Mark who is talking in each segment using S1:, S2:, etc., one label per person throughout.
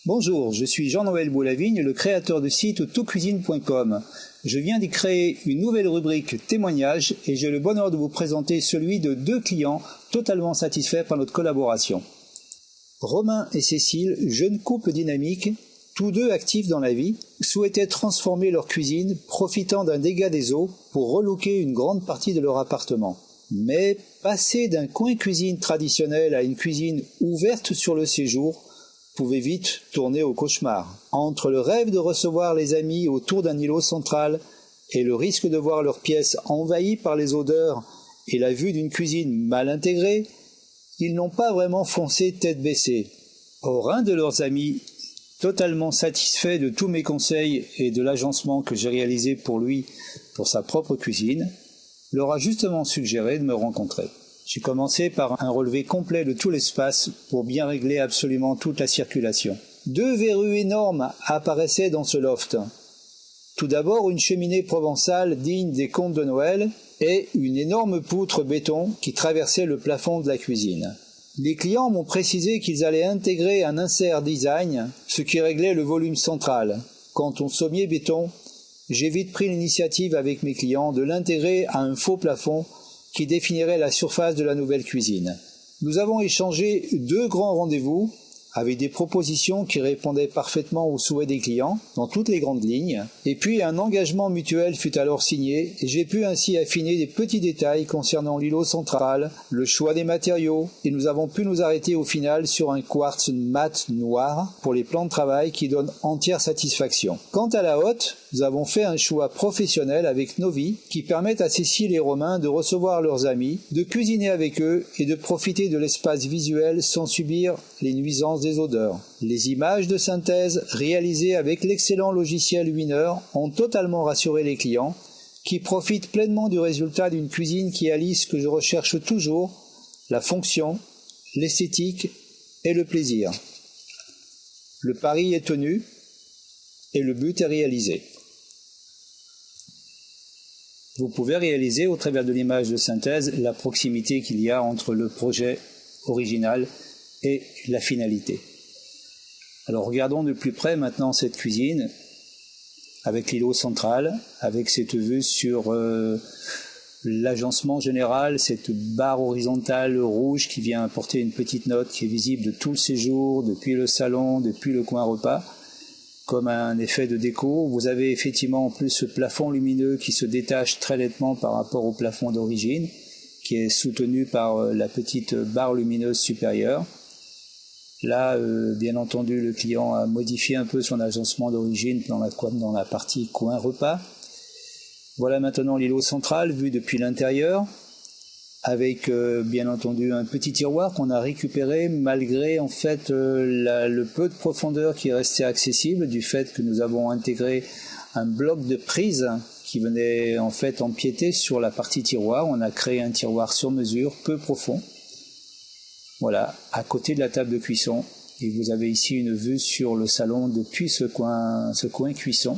S1: Bonjour, je suis Jean-Noël Boulavigne, le créateur du site toutcuisine.com. Je viens d'y créer une nouvelle rubrique témoignages et j'ai le bonheur de vous présenter celui de 2 clients totalement satisfaits par notre collaboration. Romain et Cécile, jeunes couples dynamiques, tous deux actifs dans la vie, souhaitaient transformer leur cuisine, profitant d'un dégât des eaux pour relooker une grande partie de leur appartement. Mais passer d'un coin cuisine traditionnel à une cuisine ouverte sur le séjour pouvait vite tourner au cauchemar. Entre le rêve de recevoir les amis autour d'un îlot central et le risque de voir leur pièce envahie par les odeurs et la vue d'une cuisine mal intégrée, ils n'ont pas vraiment foncé tête baissée. Or, un de leurs amis, totalement satisfait de tous mes conseils et de l'agencement que j'ai réalisé pour lui pour sa propre cuisine, leur a justement suggéré de me rencontrer. J'ai commencé par un relevé complet de tout l'espace pour bien régler absolument toute la circulation. 2 verrues énormes apparaissaient dans ce loft. Tout d'abord, une cheminée provençale digne des contes de Noël et une énorme poutre béton qui traversait le plafond de la cuisine. Les clients m'ont précisé qu'ils allaient intégrer un insert design, ce qui réglait le volume central. Quant au sommier béton, j'ai vite pris l'initiative avec mes clients de l'intégrer à un faux plafond qui définirait la surface de la nouvelle cuisine. Nous avons échangé 2 grands rendez-vous avec des propositions qui répondaient parfaitement aux souhaits des clients dans toutes les grandes lignes, et puis un engagement mutuel fut alors signé et j'ai pu ainsi affiner des petits détails concernant l'îlot central, le choix des matériaux, et nous avons pu nous arrêter au final sur un quartz mat noir pour les plans de travail qui donne entière satisfaction. Quant à la hotte, nous avons fait un choix professionnel avec Novi qui permettent à Cécile et Romain de recevoir leurs amis, de cuisiner avec eux et de profiter de l'espace visuel sans subir les nuisances des odeurs. Les images de synthèse réalisées avec l'excellent logiciel Winner ont totalement rassuré les clients qui profitent pleinement du résultat d'une cuisine qui allie ce que je recherche toujours, la fonction, l'esthétique et le plaisir. Le pari est tenu et le but est réalisé. Vous pouvez réaliser au travers de l'image de synthèse la proximité qu'il y a entre le projet original et la finalité. Alors regardons de plus près maintenant cette cuisine avec l'îlot central, avec cette vue sur l'agencement général, cette barre horizontale rouge qui vient apporter une petite note qui est visible de tout le séjour, depuis le salon, depuis le coin repas, comme un effet de déco. Vous avez effectivement en plus ce plafond lumineux qui se détache très nettement par rapport au plafond d'origine, qui est soutenu par la petite barre lumineuse supérieure. Là, bien entendu, le client a modifié un peu son agencement d'origine dans la partie coin repas. Voilà maintenant l'îlot central vu depuis l'intérieur, avec bien entendu un petit tiroir qu'on a récupéré malgré en fait le peu de profondeur qui est resté accessible du fait que nous avons intégré un bloc de prise qui venait en fait empiéter sur la partie tiroir. On a créé un tiroir sur mesure, peu profond. Voilà, à côté de la table de cuisson. Et vous avez ici une vue sur le salon depuis ce coin cuisson.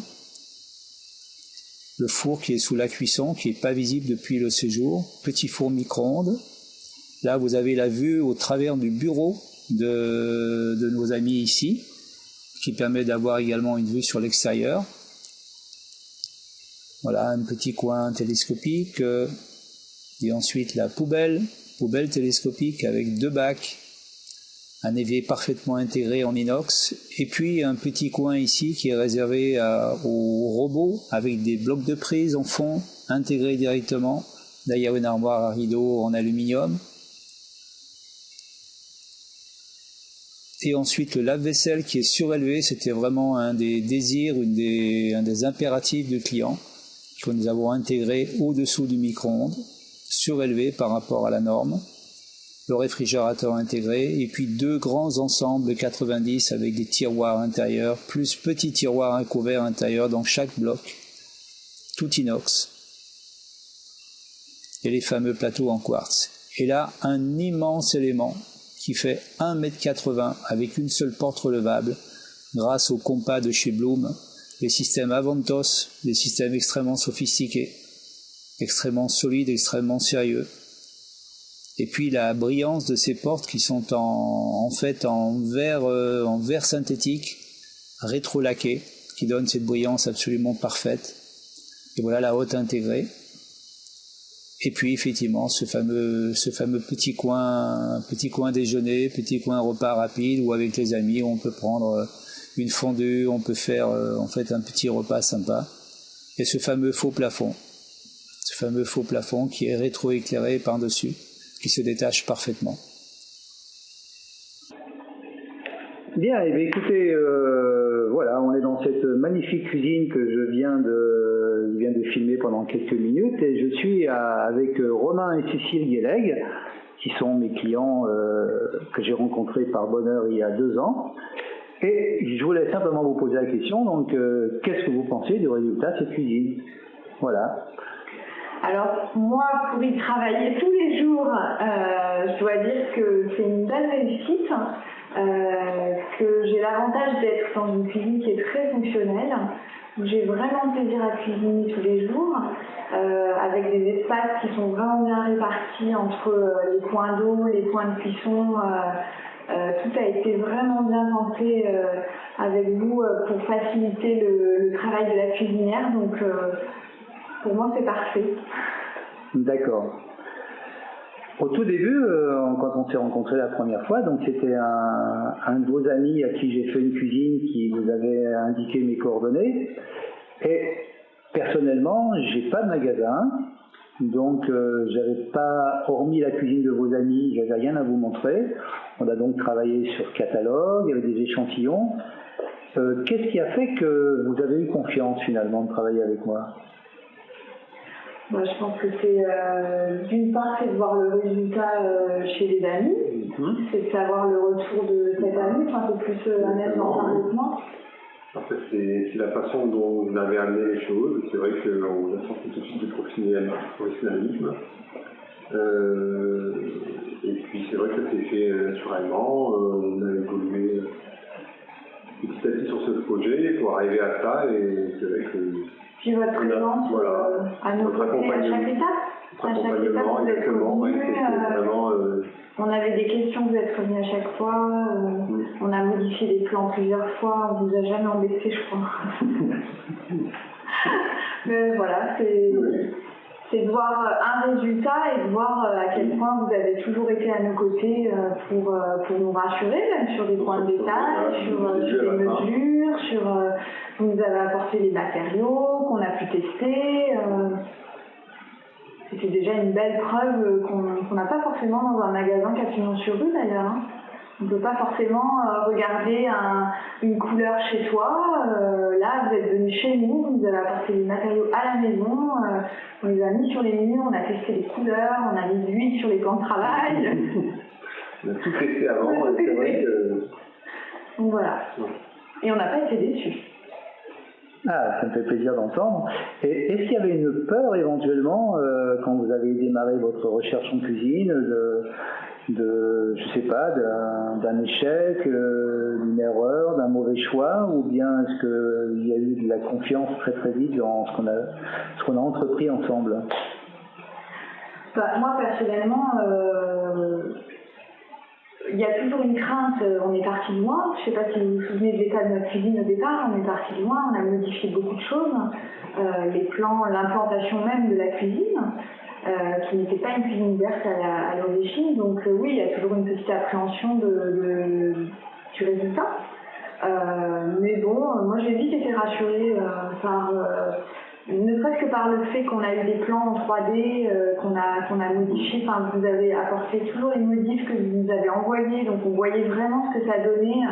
S1: Le four qui est sous la cuisson, qui n'est pas visible depuis le séjour. Petit four micro-ondes. Là, vous avez la vue au travers du bureau de nos amis ici, qui permet d'avoir également une vue sur l'extérieur. Voilà, un petit coin télescopique. Et ensuite, la poubelle télescopique avec 2 bacs. Un évier parfaitement intégré en inox, et puis un petit coin ici qui est réservé aux robots avec des blocs de prise en fond intégrés directement, d'ailleurs une armoire à rideaux en aluminium. Et ensuite le lave-vaisselle qui est surélevé, c'était vraiment un des désirs, un des impératifs du client que nous avons intégré au-dessous du micro-ondes, surélevé par rapport à la norme. Le réfrigérateur intégré, et puis 2 grands ensembles 90 avec des tiroirs intérieurs, plus petits tiroirs à couvert intérieur dans chaque bloc, tout inox, et les fameux plateaux en quartz. Et là, un immense élément qui fait 1,80 m avec une seule porte relevable, grâce au compas de chez Blum, les systèmes Avantos, des systèmes extrêmement sophistiqués, extrêmement solides, extrêmement sérieux. Et puis la brillance de ces portes qui sont en fait en verre synthétique, rétro-laqué, qui donne cette brillance absolument parfaite. Et voilà la hotte intégrée. Et puis effectivement ce fameux petit coin déjeuner, petit coin repas rapide où avec les amis on peut prendre une fondue, on peut faire en fait un petit repas sympa. Et ce fameux faux plafond qui est rétro-éclairé par-dessus, qui se détache parfaitement.
S2: Bien, et bien écoutez, voilà, on est dans cette magnifique cuisine que je viens de filmer pendant quelques minutes, et je suis avec Romain et Cécile Guéleg, qui sont mes clients que j'ai rencontrés par bonheur il y a 2 ans. Et je voulais simplement vous poser la question, donc qu'est-ce que vous pensez du résultat de cette cuisine? Voilà.
S3: Alors moi, pour y travailler tous les jours, je dois dire que c'est une belle réussite, que j'ai l'avantage d'être dans une cuisine qui est très fonctionnelle, où j'ai vraiment plaisir à cuisiner tous les jours, avec des espaces qui sont vraiment bien répartis entre les coins d'eau, les coins de cuisson. Tout a été vraiment bien pensé avec vous pour faciliter le travail de la cuisinière, donc pour moi c'est parfait.
S2: D'accord. Au tout début, quand on s'est rencontrés la première fois, donc c'était un de vos amis à qui j'ai fait une cuisine qui vous avait indiqué mes coordonnées. Et personnellement, j'ai pas de magasin, donc j'avais pas, hormis la cuisine de vos amis, j'avais rien à vous montrer. On a donc travaillé sur catalogue, il y avait des échantillons. Qu'est-ce qui a fait que vous avez eu confiance finalement de travailler avec moi?
S3: Moi, je pense que c'est d'une part, c'est de voir le résultat chez les amis, c'est de savoir le retour de cet ami, enfin, c'est plus un aide d'en parler que moi.
S4: En fait, c'est la façon dont vous avez amené les choses. C'est vrai qu'on a senti tout de suite du professionnalisme. Et puis c'est vrai que ça s'est fait naturellement. On a évolué petit à petit sur ce projet pour arriver à ça. Et c'est vrai que...
S3: Puis votre présence à nos côtés à chaque étape.
S4: Accompagnement, exactement. Ouais, vraiment,
S3: on avait des questions, vous êtes revenus à chaque fois. On a modifié les plans plusieurs fois. On vous a jamais embêté, je crois. Mais voilà, c'est de voir un résultat et de voir à quel point vous avez toujours été à nos côtés pour nous rassurer, même sur des points de détail, sur les mesures, vous nous avez apporté les matériaux qu'on a pu tester. C'était déjà une belle preuve qu'on n'a pas forcément dans un magasin Capignon-sur-Rue d'ailleurs. Hein. On ne peut pas forcément regarder une couleur chez toi. Là, vous êtes venu chez nous, vous nous avez apporté les matériaux à la maison, on les a mis sur les murs, on a testé les couleurs, on a mis de l'huile sur les plans de travail.
S4: On a tout testé avant, c'est vrai que...
S3: Donc voilà. Et on n'a pas été déçus.
S2: Ah, ça me fait plaisir d'entendre. Et est-ce qu'il y avait une peur éventuellement quand vous avez démarré votre recherche en cuisine je sais pas, d'un échec, d'une erreur, d'un mauvais choix, ou bien est-ce qu'il y a eu de la confiance très très vite dans ce qu'on a entrepris ensemble?
S3: Moi personnellement, il y a toujours une crainte, on est parti de loin, je ne sais pas si vous vous souvenez de l'état de notre cuisine au départ, on est parti de loin, on a modifié beaucoup de choses, les plans, l'implantation même de la cuisine, qui n'était pas une cuisine ouverte à l'origine, donc oui, il y a toujours une petite appréhension du résultat. Mais bon, moi j'ai vite été rassurée par... ne serait-ce que par le fait qu'on a eu des plans en 3D, qu'on a modifiés, enfin vous avez apporté toujours les modifs que vous nous avez envoyés, donc on voyait vraiment ce que ça donnait,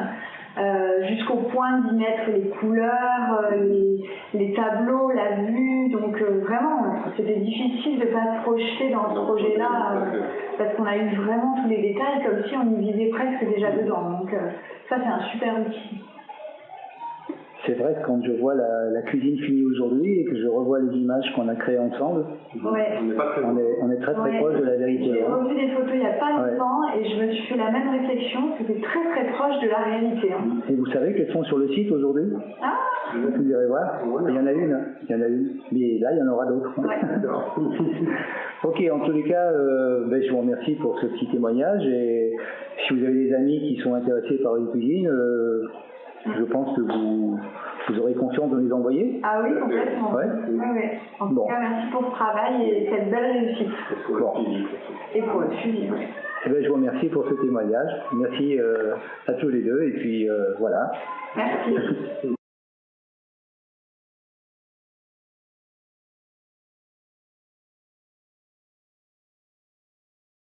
S3: jusqu'au point d'y mettre les couleurs, les tableaux, la vue, donc vraiment c'était difficile de ne pas se projeter dans ce projet-là, parce qu'on a eu vraiment tous les détails, comme si on y vivait presque déjà dedans, donc ça c'est un super outil.
S2: C'est vrai que quand je vois la cuisine finie aujourd'hui et que je revois les images qu'on a créées ensemble,
S3: ouais.
S2: on est très très proche de la vérité.
S3: J'ai revu des photos il n'y a pas longtemps et je me suis fait la même réflexion, c'était très très proche de la réalité. Hein.
S2: Et vous savez qu'elles sont sur le site aujourd'hui?
S3: Ah,
S2: Vous irez voir. Il y en a une, hein. Il y en a une. Mais là, il y en aura d'autres. Ok, en tous les cas, je vous remercie pour ce petit témoignage. Et si vous avez des amis qui sont intéressés par une cuisine, je pense que vous aurez confiance de les envoyer.
S3: Ah oui, complètement.
S2: Ouais.
S3: Ouais. En tout cas, merci pour ce travail et cette belle réussite.
S2: Bon.
S3: Et pour le suivi, oui.
S2: Je vous remercie pour ce témoignage. Merci à tous les deux. Et puis, voilà.
S3: Merci.